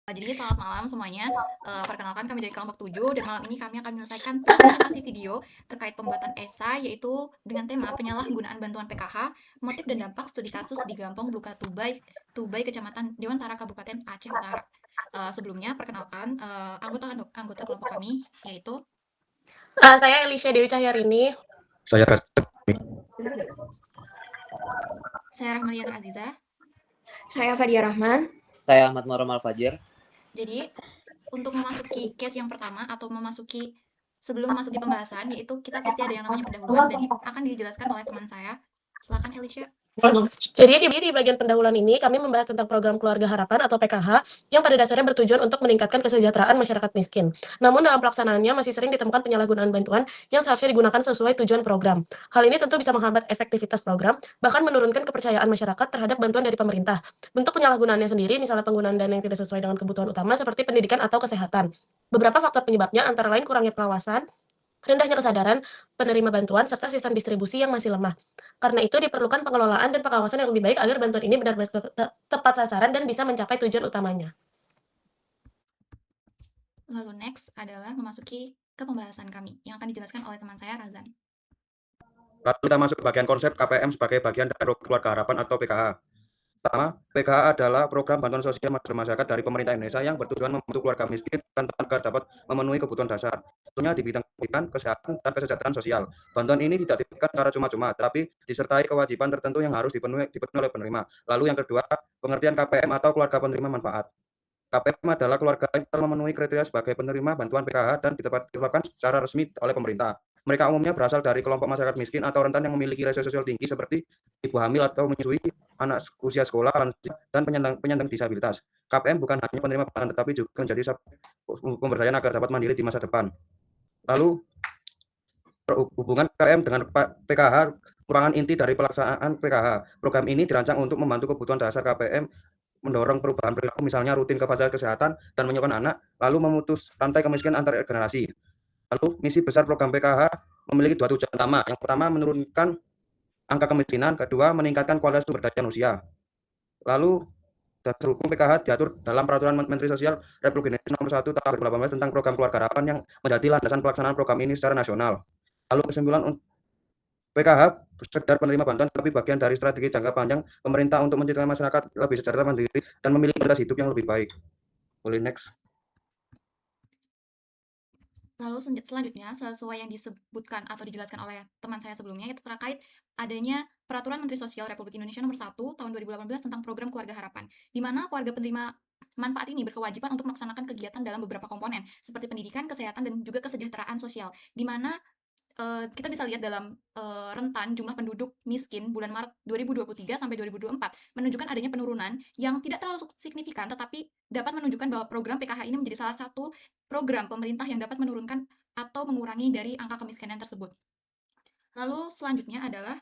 Jadi selamat malam semuanya. Perkenalkan kami dari kelompok 7 dan malam ini kami akan menyelesaikan presentasi video terkait pembuatan esai yaitu dengan tema penyalahgunaan bantuan PKH, motif dan dampak studi kasus di Gampong Bluka Tubai, Kecamatan Dewantara, Kabupaten Aceh Utara. Sebelumnya perkenalkan anggota kelompok kami yaitu Saya Elisha Dewi Cahyarini. Saya Rahmaliana Aziza. Saya Fadia Rahman. Saya Ahmad Muharram Al-Fajir. Jadi untuk memasuki case yang pertama atau sebelum memasuki pembahasan, yaitu kita pasti ada yang namanya pendahuluan dan akan dijelaskan oleh teman saya. Silakan Elisha. Jadi di bagian pendahuluan ini kami membahas tentang program Keluarga Harapan atau PKH yang pada dasarnya bertujuan untuk meningkatkan kesejahteraan masyarakat miskin. Namun dalam pelaksanaannya masih sering ditemukan penyalahgunaan bantuan yang seharusnya digunakan sesuai tujuan program. Hal ini tentu bisa menghambat efektivitas program, bahkan menurunkan kepercayaan masyarakat terhadap bantuan dari pemerintah. Bentuk penyalahgunaannya sendiri misalnya penggunaan dana yang tidak sesuai dengan kebutuhan utama seperti pendidikan atau kesehatan. Beberapa faktor penyebabnya antara lain kurangnya pengawasan, rendahnya kesadaran penerima bantuan, serta sistem distribusi yang masih lemah. Karena itu diperlukan pengelolaan dan pengawasan yang lebih baik agar bantuan ini benar-benar tepat sasaran dan bisa mencapai tujuan utamanya. Lalu next adalah memasuki ke pembahasan kami yang akan dijelaskan oleh teman saya Razan. Lalu kita masuk ke bagian konsep KPM sebagai bagian dari Keluarga Harapan atau PKH. Pertama, PKH adalah program bantuan sosial masyarakat dari pemerintah Indonesia yang bertujuan membantu keluarga miskin dan agar dapat memenuhi kebutuhan dasar, tentunya di bidang pendidikan, kesehatan, dan kesejahteraan sosial. Bantuan ini tidak diberikan secara cuma-cuma, tapi disertai kewajiban tertentu yang harus dipenuhi oleh penerima. Lalu yang kedua, pengertian KPM atau keluarga penerima manfaat. KPM adalah keluarga yang telah memenuhi kriteria sebagai penerima bantuan PKH dan ditetapkan secara resmi oleh pemerintah. Mereka umumnya berasal dari kelompok masyarakat miskin atau rentan yang memiliki resiko sosial tinggi seperti ibu hamil atau menyusui, anak usia sekolah, lansia, dan penyandang disabilitas. KPM bukan hanya penerima bantuan tetapi juga menjadi pemberdayaan agar dapat mandiri di masa depan. Lalu hubungan KPM dengan PKH, kurangan inti dari pelaksanaan PKH. Program ini dirancang untuk membantu kebutuhan dasar KPM, mendorong perubahan perilaku misalnya rutin ke fasilitas kesehatan dan menyiapkan anak, lalu memutus rantai kemiskinan antar generasi. Lalu misi besar program PKH memiliki dua tujuan utama. Yang pertama menurunkan angka kemiskinan, kedua meningkatkan kualitas sumber daya manusia. Lalu dasar hukum PKH diatur dalam Peraturan Menteri Sosial Republik Indonesia Nomor 1 Tahun 2018 tentang Program Keluarga Harapan yang menjadi landasan pelaksanaan program ini secara nasional. Lalu kesimpulan, PKH sekedar penerima bantuan tapi bagian dari strategi jangka panjang pemerintah untuk menciptakan masyarakat lebih sejahtera, mandiri, dan memiliki kualitas hidup yang lebih baik. Boleh next. Lalu selanjutnya, sesuai yang disebutkan atau dijelaskan oleh teman saya sebelumnya, itu terkait adanya Peraturan Menteri Sosial Republik Indonesia Nomor 1 Tahun 2018 tentang Program Keluarga Harapan, di mana keluarga penerima manfaat ini berkewajiban untuk melaksanakan kegiatan dalam beberapa komponen, seperti pendidikan, kesehatan, dan juga kesejahteraan sosial, di mana kita bisa lihat dalam rentan jumlah penduduk miskin bulan Maret 2023 sampai 2024 menunjukkan adanya penurunan yang tidak terlalu signifikan, tetapi dapat menunjukkan bahwa program PKH ini menjadi salah satu program pemerintah yang dapat menurunkan atau mengurangi dari angka kemiskinan tersebut. Lalu selanjutnya adalah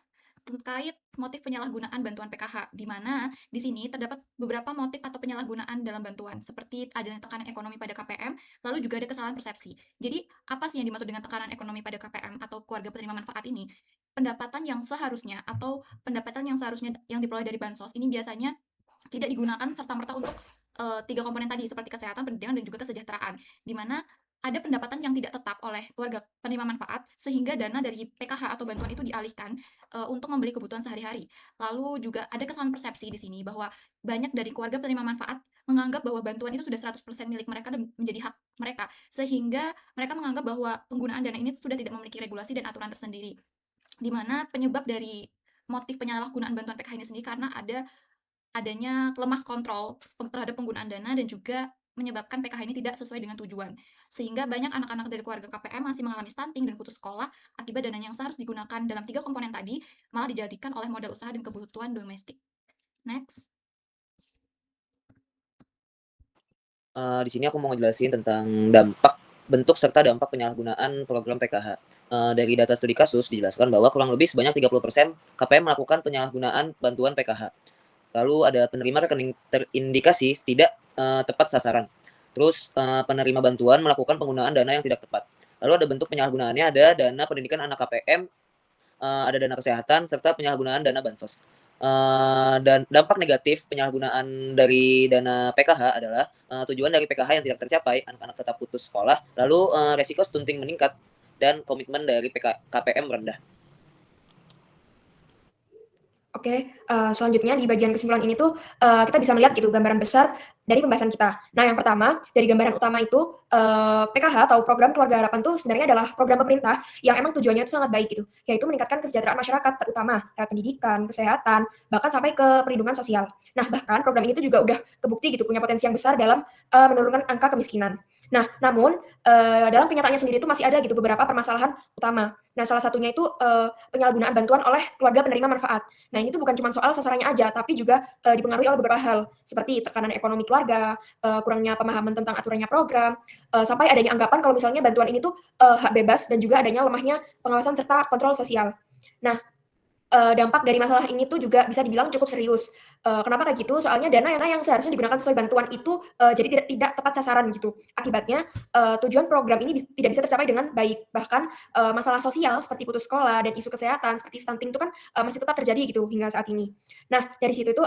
terkait motif penyalahgunaan bantuan PKH, di mana di sini terdapat beberapa motif atau penyalahgunaan dalam bantuan, seperti adanya tekanan ekonomi pada KPM, lalu juga ada kesalahan persepsi. Jadi, apa sih yang dimaksud dengan tekanan ekonomi pada KPM atau keluarga penerima manfaat ini? Pendapatan yang seharusnya yang diperoleh dari bansos ini biasanya tidak digunakan serta-merta untuk tiga komponen tadi, seperti kesehatan, pendidikan, dan juga kesejahteraan, di mana ada pendapatan yang tidak tetap oleh keluarga penerima manfaat, sehingga dana dari PKH atau bantuan itu dialihkan untuk membeli kebutuhan sehari-hari. Lalu juga ada kesalahan persepsi di sini bahwa banyak dari keluarga penerima manfaat menganggap bahwa bantuan itu sudah 100% milik mereka dan menjadi hak mereka, sehingga mereka menganggap bahwa penggunaan dana ini sudah tidak memiliki regulasi dan aturan tersendiri. Di mana penyebab dari motif penyalahgunaan bantuan PKH ini sendiri karena adanya lemah kontrol terhadap penggunaan dana dan juga menyebabkan PKH ini tidak sesuai dengan tujuan. Sehingga banyak anak-anak dari keluarga KPM masih mengalami stunting dan putus sekolah akibat dananya yang seharusnya digunakan dalam tiga komponen tadi malah dijadikan oleh modal usaha dan kebutuhan domestik. Next. Di sini aku mau ngejelasin tentang bentuk serta dampak penyalahgunaan program PKH. Dari data studi kasus dijelaskan bahwa kurang lebih sebanyak 30% KPM melakukan penyalahgunaan bantuan PKH. Lalu ada penerima rekening terindikasi tidak tepat sasaran. Terus penerima bantuan melakukan penggunaan dana yang tidak tepat. Lalu ada bentuk penyalahgunaannya, ada dana pendidikan anak KPM, ada dana kesehatan, serta penyalahgunaan dana bansos. Dan dampak negatif penyalahgunaan dari dana PKH adalah, tujuan dari PKH yang tidak tercapai, anak-anak tetap putus sekolah, lalu, resiko stunting meningkat, dan komitmen dari KPM rendah. Oke, selanjutnya di bagian kesimpulan ini tuh, kita bisa melihat gitu gambaran besar dari pembahasan kita. Nah, yang pertama, dari gambaran utama itu, PKH atau Program Keluarga Harapan tuh sebenarnya adalah program pemerintah yang emang tujuannya itu sangat baik gitu, yaitu meningkatkan kesejahteraan masyarakat, terutama lewat pendidikan, kesehatan, bahkan sampai ke perlindungan sosial. Nah, bahkan program ini tuh juga udah kebukti gitu punya potensi yang besar dalam, menurunkan angka kemiskinan. Nah, namun, dalam kenyataannya sendiri itu masih ada gitu beberapa permasalahan utama. Nah, salah satunya itu, penyalahgunaan bantuan oleh keluarga penerima manfaat. Nah, ini tuh bukan cuma soal sasarannya aja, tapi juga, dipengaruhi oleh beberapa hal, seperti tekanan ekonomi keluarga, kurangnya pemahaman tentang aturannya program, sampai adanya anggapan kalau misalnya bantuan ini tuh, hak bebas dan juga adanya lemahnya pengawasan serta kontrol sosial. Nah, dampak dari masalah ini tuh juga bisa dibilang cukup serius. Kenapa kayak gitu? Soalnya dana yang seharusnya digunakan sesuai bantuan itu, jadi tidak tepat sasaran gitu. Akibatnya, tujuan program ini tidak bisa tercapai dengan baik. Bahkan, masalah sosial seperti putus sekolah dan isu kesehatan seperti stunting itu kan, masih tetap terjadi gitu hingga saat ini. Nah, dari situ itu,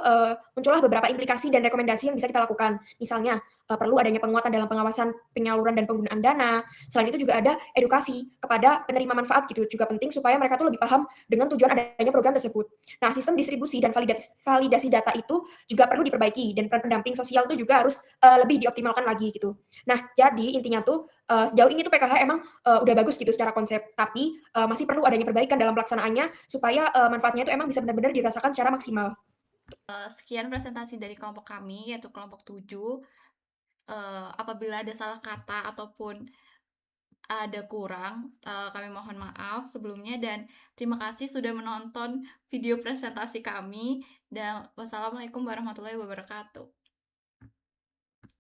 muncullah beberapa implikasi dan rekomendasi yang bisa kita lakukan. Misalnya, perlu adanya penguatan dalam pengawasan penyaluran dan penggunaan dana. Selain itu juga ada edukasi kepada penerima manfaat gitu, juga penting supaya mereka tuh lebih paham dengan tujuan adanya program tersebut. Nah, sistem distribusi dan validasi data itu juga perlu diperbaiki dan peran pendamping sosial itu juga harus, lebih dioptimalkan lagi gitu. Nah, jadi intinya tuh, sejauh ini tuh PKH emang, udah bagus gitu secara konsep, tapi, masih perlu adanya perbaikan dalam pelaksanaannya supaya, manfaatnya itu emang bisa benar-benar dirasakan secara maksimal. Sekian presentasi dari kelompok kami, yaitu kelompok 7. Apabila ada salah kata ataupun ada kurang, kami mohon maaf sebelumnya dan terima kasih sudah menonton video presentasi kami dan wassalamualaikum warahmatullahi wabarakatuh.